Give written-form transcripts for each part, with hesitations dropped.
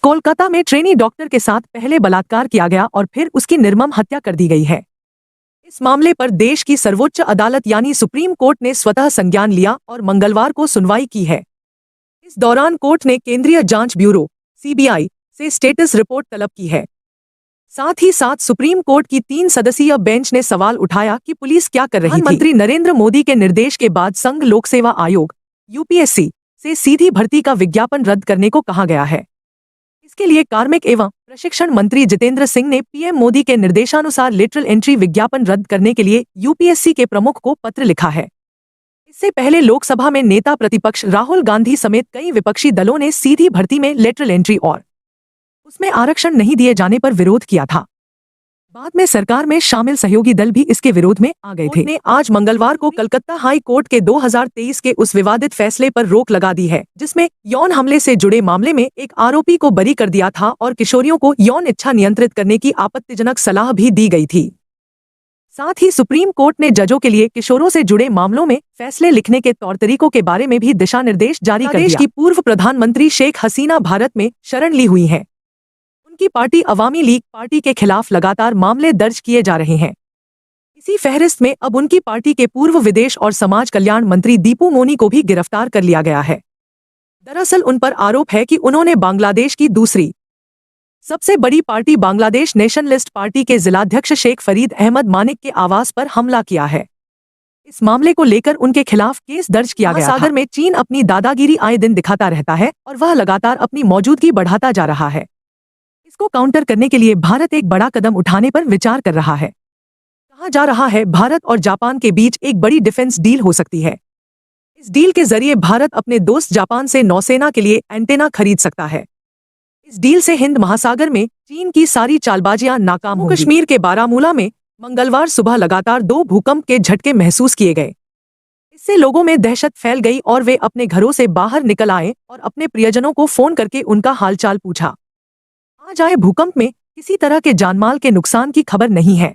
कोलकाता में trainee doctor के साथ पहले बलात्कार किया गया और फिर उसकी निर्मम हत्या कर दी गई है। इस मामले पर देश की सर्वोच्च अदालत यानी सुप्रीम कोर्ट ने स्वतः संज्ञान लिया और मंगलवार को सुनवाई की है। इस दौरान कोर्ट ने केंद्रीय जांच ब्यूरो (सीबीआई) से स्टेटस रिपोर्ट तलब की है। साथ ही साथ सुप्रीम कोर्ट की 3 सदस्यीय बेंच ने सवाल उठाया कि पुलिस क्या कर रही थी। प्रधानमंत्री नरेंद्र मोदी के निर्देश के बाद संघ लोक सेवा आयोग (यूपीएससी) से सीधी भर्ती का विज्ञापन रद्द करने को कहा गया है। इसके लिए कार्मिक एवं प्रशिक्षण मंत्री जितेंद्र सिंह ने पीएम मोदी के निर्देशानुसार लेटरल एंट्री विज्ञापन रद्द करने के लिए यूपीएससी के प्रमुख को पत्र लिखा है। इससे पहले लोकसभा में नेता प्रतिपक्ष राहुल गांधी समेत कई विपक्षी दलों ने सीधी भर्ती में लेटरल एंट्री और उसमें आरक्षण नहीं दिए जाने पर विरोध किया था। बाद में सरकार में शामिल सहयोगी दल भी इसके विरोध में आ गए थे। ने आज मंगलवार को कलकत्ता हाई कोर्ट के 2023 के उस विवादित फैसले पर रोक लगा दी है जिसमें यौन हमले से जुड़े मामले में एक आरोपी को बरी कर दिया था और किशोरियों को यौन इच्छा नियंत्रित करने की आपत्तिजनक सलाह भी दी गई थी। साथ ही सुप्रीम कोर्ट ने जजों के लिए किशोरों से जुड़े मामलों में फैसले लिखने के तौर तरीकों के बारे में भी दिशा निर्देश जारी कर दिया। देश की पूर्व प्रधानमंत्री शेख हसीना भारत में शरण ली हुई हैं। उनकी पार्टी अवामी लीग पार्टी के खिलाफ लगातार मामले दर्ज किए जा रहे हैं। इसी फहरिस्त में अब उनकी पार्टी के पूर्व विदेश और समाज कल्याण मंत्री दीपू मोनी को भी गिरफ्तार कर लिया गया है। दरअसल उन पर आरोप है कि उन्होंने बांग्लादेश की दूसरी सबसे बड़ी पार्टी बांग्लादेश नेशनलिस्ट पार्टी के जिलाध्यक्ष शेख फरीद अहमद मानिक के आवास पर हमला किया है। इस मामले को लेकर उनके खिलाफ केस दर्ज किया गया था। सागर में चीन अपनी दादागिरी आए दिन दिखाता रहता है और वह लगातार अपनी मौजूदगी बढ़ाता जा रहा है। इसको काउंटर करने के लिए भारत एक बड़ा कदम उठाने पर विचार कर रहा है। कहा जा रहा है भारत और जापान के बीच एक बड़ी डिफेंस डील हो सकती है। इस डील के जरिए भारत अपने दोस्त जापान से नौसेना के लिए एंटेना खरीद सकता है। इस डील से हिंद महासागर में चीन की सारी चालबाजियां नाकाम होंगी। कश्मीर के बारामूला में मंगलवार सुबह लगातार 2 भूकंप के झटके महसूस किए गए। इससे लोगों में दहशत फैल गई और वे अपने घरों से बाहर निकल आए और अपने प्रियजनों को फोन करके उनका हालचाल पूछा। आज आए भूकंप में किसी तरह के जानमाल के नुकसान की खबर नहीं है।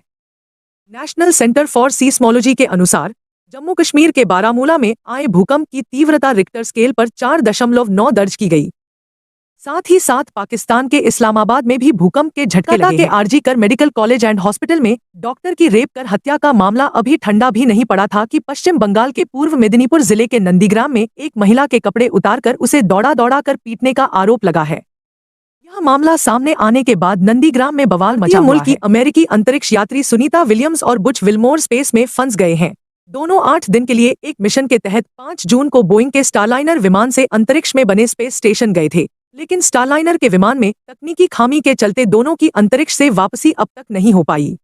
नेशनल सेंटर फॉर सीस्मोलॉजी के अनुसार जम्मू कश्मीर के बारामूला में आए भूकंप की तीव्रता रिक्टर स्केल पर 4.9 दर्ज की गई। साथ ही साथ पाकिस्तान के इस्लामाबाद में भी भूकंप के झटके लगे हैं। आरजी कर मेडिकल कॉलेज एंड हॉस्पिटल में डॉक्टर की रेप कर हत्या का मामला अभी ठंडा भी नहीं पड़ा था कि पश्चिम बंगाल के पूर्व मेदिनीपुर जिले के नंदीग्राम में एक महिला के कपड़े उतारकर उसे दौड़ा कर पीटने का आरोप लगा है। यह मामला सामने आने के बाद नंदीग्राम में बवाल मचा हुआ है। मुल्क की अमेरिकी अंतरिक्ष यात्री सुनीता विलियम्स और बुच विल्मोर स्पेस में फंस गए हैं। दोनों 8 दिन के लिए एक मिशन के तहत 5 जून को बोइंग के स्टारलाइनर विमान से अंतरिक्ष में बने स्पेस स्टेशन गए थे, लेकिन स्टारलाइनर के विमान में तकनीकी खामी के चलते दोनों की अंतरिक्ष से वापसी अब तक नहीं हो पाई।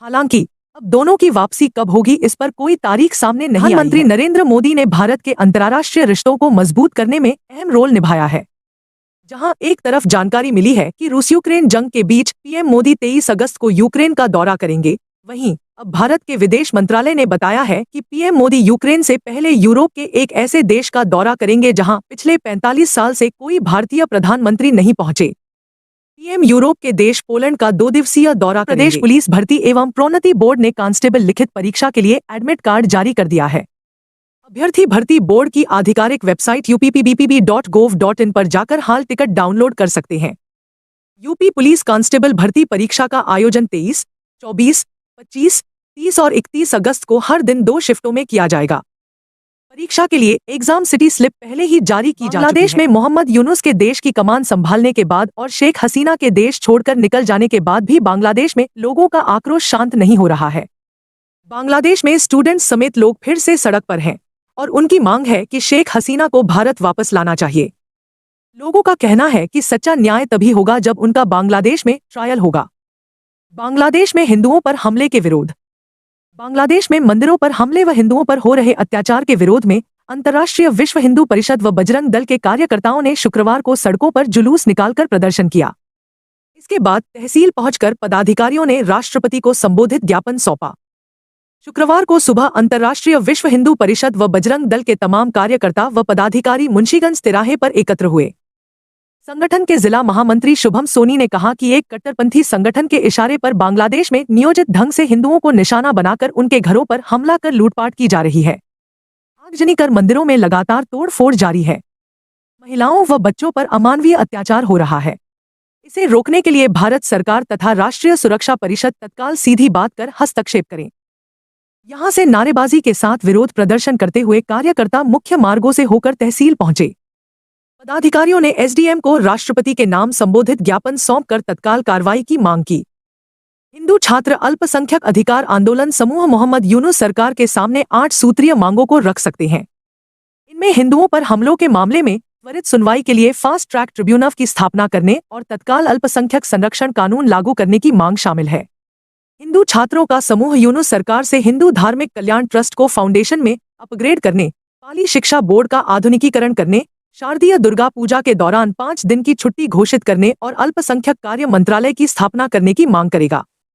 हालांकि अब दोनों की वापसी कब होगी इस पर कोई तारीख सामने नहीं आई है। प्रधानमंत्री नरेंद्र मोदी ने भारत के अंतर्राष्ट्रीय रिश्तों को मजबूत करने में अहम रोल निभाया है। जहां एक तरफ जानकारी मिली है कि रूस यूक्रेन जंग के बीच पीएम मोदी 23 अगस्त को यूक्रेन का दौरा करेंगे, वहीं अब भारत के विदेश मंत्रालय ने बताया है कि पीएम मोदी यूक्रेन से पहले यूरोप के एक ऐसे देश का दौरा करेंगे जहां पिछले 45 साल से कोई भारतीय प्रधानमंत्री नहीं पहुंचे। पीएम यूरोप के देश पोलैंड का 2 दिवसीय दौरा करेंगे। प्रदेश पुलिस भर्ती एवं प्रोन्नति बोर्ड ने कांस्टेबल लिखित परीक्षा के लिए एडमिट कार्ड जारी कर दिया है। अभ्यर्थी भर्ती बोर्ड की आधिकारिक वेबसाइट uppbpp.gov.in पर जाकर हाल टिकट डाउनलोड कर सकते हैं। यूपी पुलिस कांस्टेबल भर्ती परीक्षा का आयोजन 23, 24, 25, 30 और 31 अगस्त को हर दिन 2 शिफ्टों में किया जाएगा। परीक्षा के लिए एग्जाम सिटी स्लिप पहले ही जारी की जा चुकी है। बांग्लादेश में मोहम्मद यूनुस के देश की कमान संभालने के बाद और शेख हसीना के देश छोड़कर निकल जाने के बाद भी बांग्लादेश में लोगों का आक्रोश शांत नहीं हो रहा है। बांग्लादेश में स्टूडेंट्स समेत लोग फिर से सड़क पर हैं और उनकी मांग है कि शेख हसीना को भारत वापस लाना चाहिए। लोगों का कहना है कि सच्चा न्याय तभी होगा जब उनका बांग्लादेश में ट्रायल होगा। बांग्लादेश में हिंदुओं पर हमले के विरोध। बांग्लादेश में मंदिरों पर हमले व हिंदुओं पर हो रहे अत्याचार के विरोध में अंतर्राष्ट्रीय विश्व हिंदू परिषद व बजरंग दल के कार्यकर्ताओं ने शुक्रवार को सड़कों पर जुलूस निकालकर प्रदर्शन किया। इसके बाद तहसील पहुंचकर पदाधिकारियों ने राष्ट्रपति को संबोधित ज्ञापन सौंपा। शुक्रवार को सुबह अंतर्राष्ट्रीय विश्व हिंदू परिषद व बजरंग दल के तमाम कार्यकर्ता व पदाधिकारी मुंशीगंज तिराहे पर एकत्र हुए। संगठन के जिला महामंत्री शुभम सोनी ने कहा कि एक कट्टरपंथी संगठन के इशारे पर बांग्लादेश में नियोजित ढंग से हिंदुओं को निशाना बनाकर उनके घरों पर हमला कर लूटपाट की जा रही है। आगजनी कर मंदिरों में लगातार तोड़फोड़ जारी है। महिलाओं व बच्चों पर अमानवीय अत्याचार हो रहा है। इसे रोकने के लिए भारत सरकार तथा राष्ट्रीय सुरक्षा परिषद तत्काल सीधी बात कर हस्तक्षेप करें। यहां से नारेबाजी के साथ विरोध प्रदर्शन करते हुए कार्यकर्ता मुख्य मार्गों से होकर तहसील पहुंचे। पदाधिकारियों ने एसडीएम को राष्ट्रपति के नाम संबोधित ज्ञापन सौंपकर तत्काल कार्रवाई की मांग की। हिंदू छात्र अल्पसंख्यक अधिकार आंदोलन समूह मोहम्मद यूनुस सरकार के सामने 8 सूत्रीय मांगों को रख सकते हैं। इनमें हिंदुओं पर हमलों के मामले में त्वरित सुनवाई के लिए फास्ट ट्रैक ट्रिब्यूनल की स्थापना करने और तत्काल अल्पसंख्यक संरक्षण कानून लागू करने की मांग शामिल है। हिंदू छात्रों का समूह यूनुस सरकार से हिंदू धार्मिक कल्याण ट्रस्ट को फाउंडेशन में अपग्रेड करने, पाली शिक्षा बोर्ड का आधुनिकीकरण करने, शारदीय दुर्गा पूजा के दौरान 5 दिन की छुट्टी घोषित करने और अल्पसंख्यक कार्य मंत्रालय की स्थापना करने की मांग करेगा।